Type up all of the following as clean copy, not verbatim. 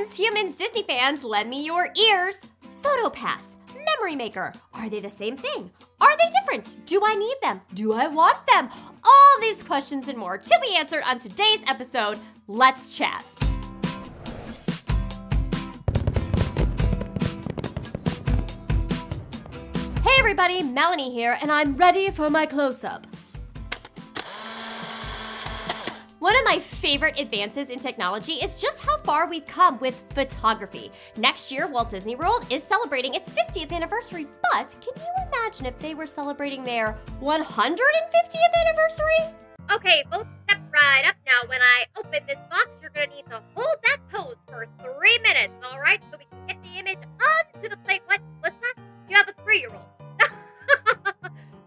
Friends, humans, Disney fans, lend me your ears. PhotoPass, Memory Maker, are they the same thing? Are they different? Do I need them? Do I want them? All these questions and more to be answered on today's episode. Let's chat. Hey everybody, Melanie here, and I'm ready for my close-up. One of my favorite advances in technology is just how far we've come with photography. Next year, Walt Disney World is celebrating its 50th anniversary, but can you imagine if they were celebrating their 150th anniversary? Okay, both step right up now. When I open this box, you're gonna need to hold that pose for 3 minutes, all right? So we can get the image onto the plate. What's that? You have a 3-year-old.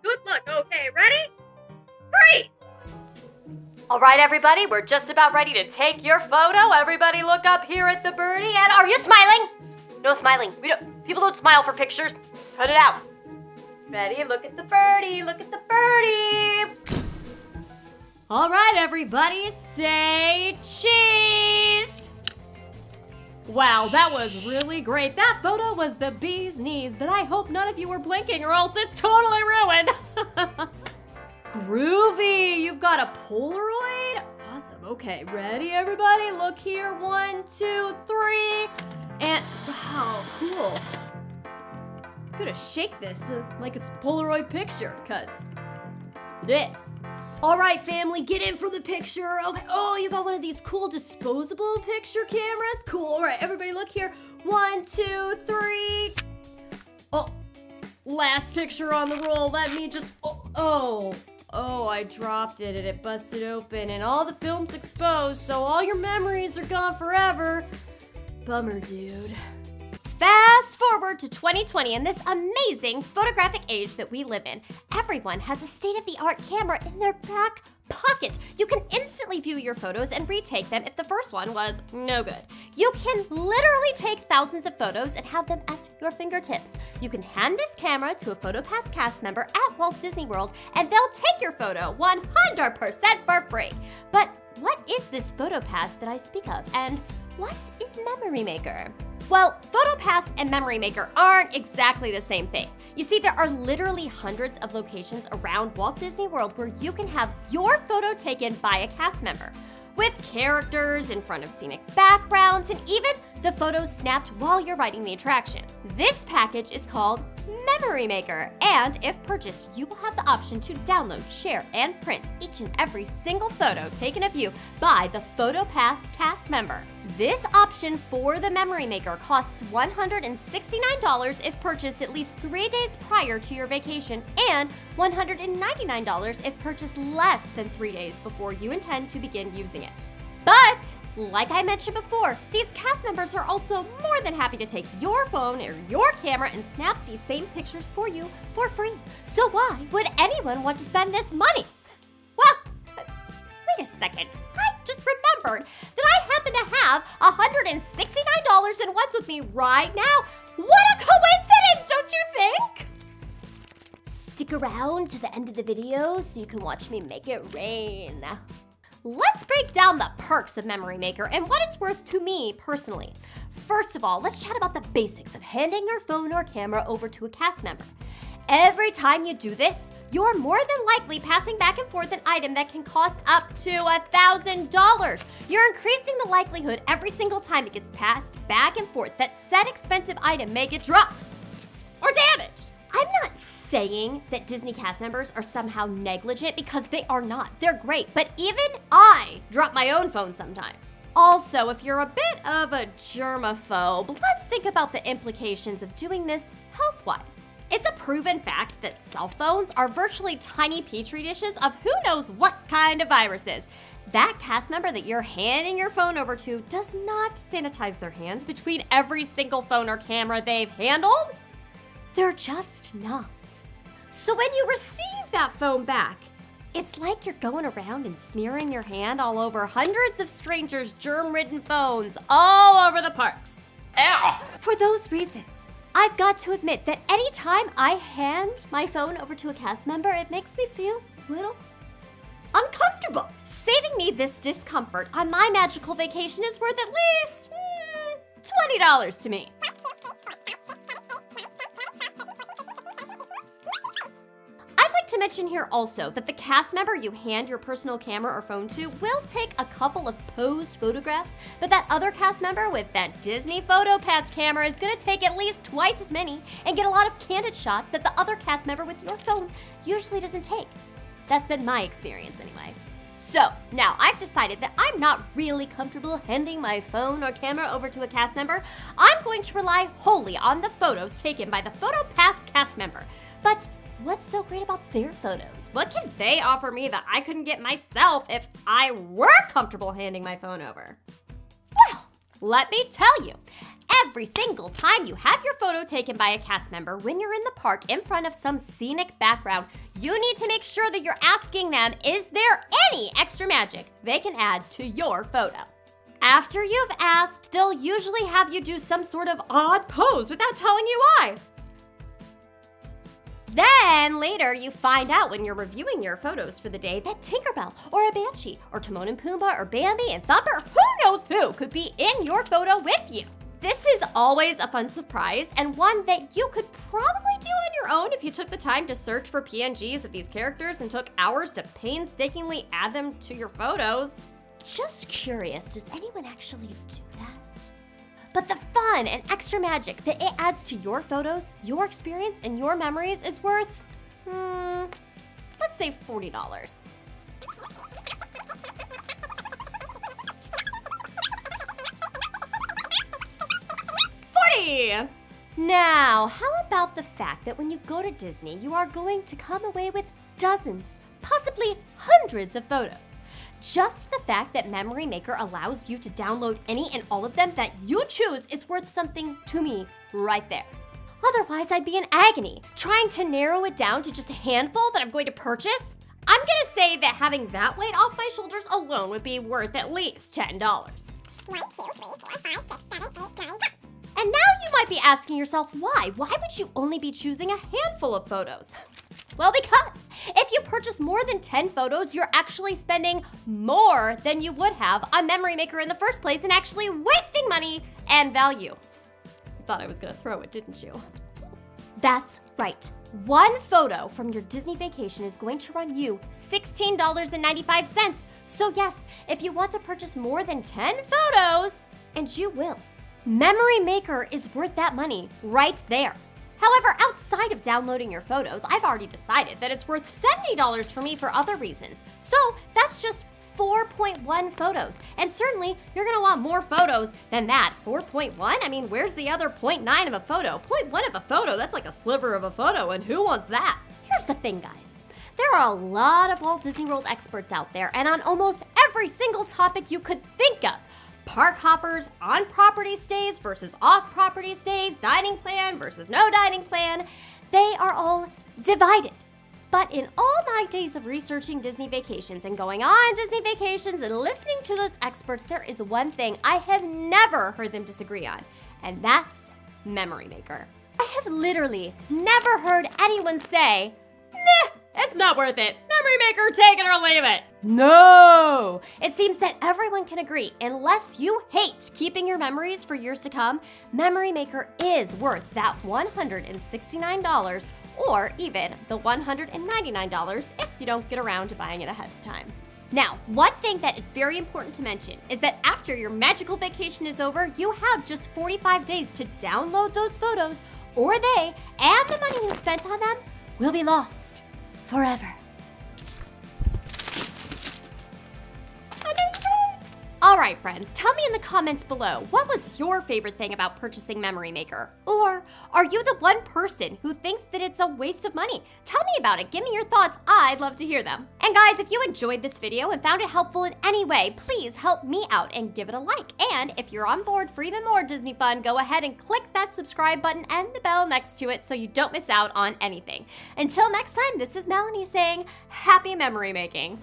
Good luck. Okay, ready? Freeze! All right, everybody, we're just about ready to take your photo. Everybody look up here at the birdie. And are you smiling? No smiling. People don't smile for pictures. Cut it out. Ready? Look at the birdie. Look at the birdie. All right, everybody, say cheese. Wow, that was really great. That photo was the bee's knees, but I hope none of you were blinking or else it's totally ruined. Groovy, you've got a Polaroid? Awesome, okay, ready everybody? Look here, 1, 2, 3, and wow, cool. I'm gonna shake this like it's a Polaroid picture, cause it is. All right, family, get in for the picture. Okay, oh, you got one of these cool disposable picture cameras? Cool, all right, everybody look here. 1, 2, 3. Oh, last picture on the roll. Let me just, Oh, I dropped it and it busted open and all the film's exposed, so all your memories are gone forever. Bummer, dude. Fast forward to 2020 and this amazing photographic age that we live in. Everyone has a state-of-the-art camera in their back pocket. You can instantly view your photos and retake them if the first one was no good. You can literally take thousands of photos and have them at your fingertips. You can hand this camera to a PhotoPass cast member at Walt Disney World and they'll take your photo 100% for free. But what is this PhotoPass that I speak of, and what is Memory Maker? Well, PhotoPass and Memory Maker aren't exactly the same thing. You see, there are literally hundreds of locations around Walt Disney World where you can have your photo taken by a cast member, with characters in front of scenic backgrounds and even the photos snapped while you're riding the attraction. This package is called Memory Maker, and if purchased, you will have the option to download, share, and print each and every single photo taken of you by the PhotoPass cast member. This option for the Memory Maker costs $169 if purchased at least 3 days prior to your vacation and $199 if purchased less than 3 days before you intend to begin using it. But like I mentioned before, these cast members are also more than happy to take your phone or your camera and snap these same pictures for you for free. So why would anyone want to spend this money? Well, wait a second. I just remembered that I happen to have $169 in What's With Me right now. What a coincidence, don't you think? Stick around to the end of the video so you can watch me make it rain. Let's break down the perks of Memory Maker and what it's worth to me personally. First of all, let's chat about the basics of handing your phone or camera over to a cast member. Every time you do this, you're more than likely passing back and forth an item that can cost up to $1,000. You're increasing the likelihood every single time it gets passed back and forth that said expensive item may get dropped or damaged. I'm not saying that Disney cast members are somehow negligent, because they are not. They're great, but even I drop my own phone sometimes. Also, if you're a bit of a germaphobe, let's think about the implications of doing this health-wise. It's a proven fact that cell phones are virtually tiny petri dishes of who knows what kind of viruses. That cast member that you're handing your phone over to does not sanitize their hands between every single phone or camera they've handled. They're just not. So when you receive that phone back, it's like you're going around and smearing your hand all over hundreds of strangers' germ-ridden phones all over the parks. Ow! For those reasons, I've got to admit that anytime I hand my phone over to a cast member, it makes me feel a little uncomfortable. Saving me this discomfort on my magical vacation is worth at least $20 to me. To mention here also that the cast member you hand your personal camera or phone to will take a couple of posed photographs, but that other cast member with that Disney PhotoPass camera is gonna take at least twice as many and get a lot of candid shots that the other cast member with your phone usually doesn't take. That's been my experience anyway. So now I've decided that I'm not really comfortable handing my phone or camera over to a cast member. I'm going to rely wholly on the photos taken by the PhotoPass cast member. But what's so great about their photos? What can they offer me that I couldn't get myself if I were comfortable handing my phone over? Well, let me tell you, every single time you have your photo taken by a cast member when you're in the park in front of some scenic background, you need to make sure that you're asking them, is there any extra magic they can add to your photo? After you've asked, they'll usually have you do some sort of odd pose without telling you why. Then later you find out when you're reviewing your photos for the day that Tinkerbell or a Banshee or Timon and Pumbaa or Bambi and Thumper, who knows who, could be in your photo with you. This is always a fun surprise and one that you could probably do on your own if you took the time to search for PNGs of these characters and took hours to painstakingly add them to your photos. Just curious, does anyone actually do that? But the fun and extra magic that it adds to your photos, your experience, and your memories is worth, let's say $40. $40! Now, how about the fact that when you go to Disney, you are going to come away with dozens, possibly hundreds of photos. Just the fact that Memory Maker allows you to download any and all of them that you choose is worth something to me right there. Otherwise, I'd be in agony, trying to narrow it down to just a handful that I'm going to purchase. I'm gonna say that having that weight off my shoulders alone would be worth at least $10. 1, 2, 3, 4, 5, 6, 7, 8, 9, 10. And now you might be asking yourself why? Why would you only be choosing a handful of photos? Well, because if you purchase more than 10 photos, you're actually spending more than you would have on Memory Maker in the first place and actually wasting money and value. You thought I was gonna throw it, didn't you? That's right. One photo from your Disney vacation is going to run you $16.95. So yes, if you want to purchase more than 10 photos, and you will, Memory Maker is worth that money right there. However, outside of downloading your photos, I've already decided that it's worth $70 for me for other reasons. So that's just 4.1 photos. And certainly, you're gonna want more photos than that. 4.1? I mean, where's the other 0.9 of a photo? 0.1 of a photo, that's like a sliver of a photo, and who wants that? Here's the thing, guys. There are a lot of Walt Disney World experts out there, and on almost every single topic you could think of. Park hoppers, on-property stays versus off-property stays, dining plan versus no dining plan, they are all divided. But in all my days of researching Disney vacations and going on Disney vacations and listening to those experts, there is one thing I have never heard them disagree on, and that's Memory Maker. I have literally never heard anyone say, meh, it's not worth it. Memory Maker, take it or leave it. No! It seems that everyone can agree, unless you hate keeping your memories for years to come, Memory Maker is worth that $169 or even the $199 if you don't get around to buying it ahead of time. Now, one thing that is very important to mention is that after your magical vacation is over, you have just 45 days to download those photos, or they and the money you spent on them will be lost forever. All right, friends, tell me in the comments below, what was your favorite thing about purchasing Memory Maker? Or are you the one person who thinks that it's a waste of money? Tell me about it. Give me your thoughts. I'd love to hear them. And guys, if you enjoyed this video and found it helpful in any way, please help me out and give it a like. And if you're on board for even more Disney fun, go ahead and click that subscribe button and the bell next to it so you don't miss out on anything. Until next time, this is Melanie saying, happy memory making.